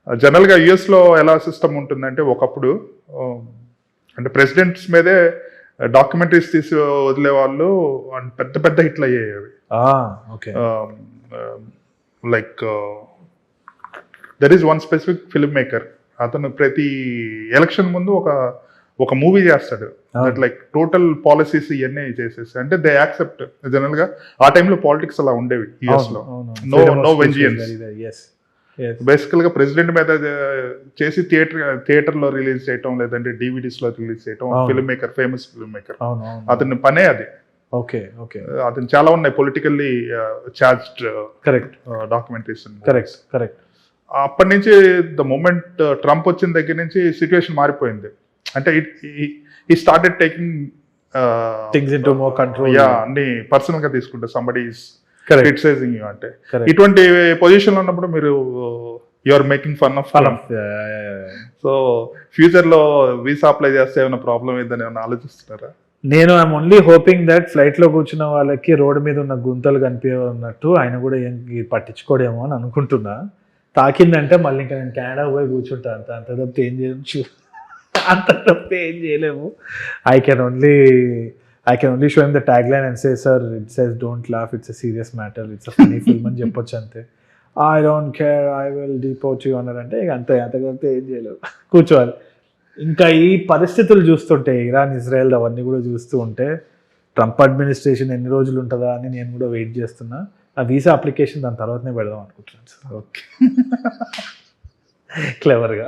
జనరల్గా యుఎస్లో ఎలా సిస్టమ్ ఉంటుందంటే ఒకప్పుడు అంటే ప్రెసిడెంట్స్ మీదే డాక్యుమెంటరీస్ తీసి వదిలే వాళ్ళు పెద్ద పెద్ద హిట్లు అయ్యేవి. Okay. Like there is one specific film maker, అతను ప్రతి ఎలక్షన్ ముందు ఒక మూవీ చేస్తాడు. లైక్ టోటల్ పాలసీస్ ఇవన్నీ చేసేసి, అంటే దే యాక్సెప్ట్. జనరల్ గా ఆ టైంలో పాలిటిక్స్ అలా ఉండేవి యుఎస్ లో. నో వెంజియన్స్. బేసికల్ గా ప్రెసిడెంట్ మీద చేసి థియేటర్ లో రిలీజ్ చేయటం, లేదంటే డివిడీస్ లో రిలీజ్ చేయటం. Film maker, famous film maker, అతని పనే అది. Okay okay. అతను చాలా ఉన్నాయి politically charged correct documentaries. Correct correct. అప్పటి నుంచి ద మూమెంట్ ట్రంప్ వచ్చిన దగ్గర నుంచి సిచ్యువేషన్ మారిపోయింది. అంటే ఈ started taking things into more control. అన్ని పర్సనల్ గా తీసుకుంటే సంబడి ఈస్ క్రిటిసైజింగ్ యూ అంటే. ఇటువంటి పొజిషన్ లో ఉన్నప్పుడు మీరు you are making fun of. So future లో వీసా అప్లై చేస్తే ఏమైనా ప్రాబ్లం ఏదని ఏమైనా ఆలోచిస్తున్నారా? నేను I'm only hoping that flight లో కూర్చున్న వాళ్ళకి రోడ్డు మీద ఉన్న గుంతలు కనిపించినట్టు ఆయన కూడా ఏం పట్టించుకోడేమో అని అనుకుంటున్నా. తాకిందంటే మళ్ళీ ఇంకా నేను కెనడా పోయి కూర్చుంటా. అంత తప్పితే ఏం చేయొచ్చు, అంత తప్పితే ఏం చేయలేము. I can only show him the tag line and say sir it says don't laugh, it's a serious matter, it's a funny film అని చెప్పొచ్చు అంతే. I don't care, I will deport you అన్నారంటే ఇక అంతే. అంతకంటే ఏం చేయలేవు, కూర్చోవాలి. ఇంకా ఈ పరిస్థితులు చూస్తుంటే, ఇరాన్ ఇజ్రాయెల్ అవన్నీ కూడా చూస్తూ ఉంటే, ట్రంప్ అడ్మినిస్ట్రేషన్ ఎన్ని రోజులు ఉంటుందా అని నేను కూడా వెయిట్ చేస్తున్నా. ఆ వీసా అప్లికేషన్ దాని తర్వాతనే పెడదాం అనుకుంటున్నాను సార్. ఓకే, క్లెవర్గా.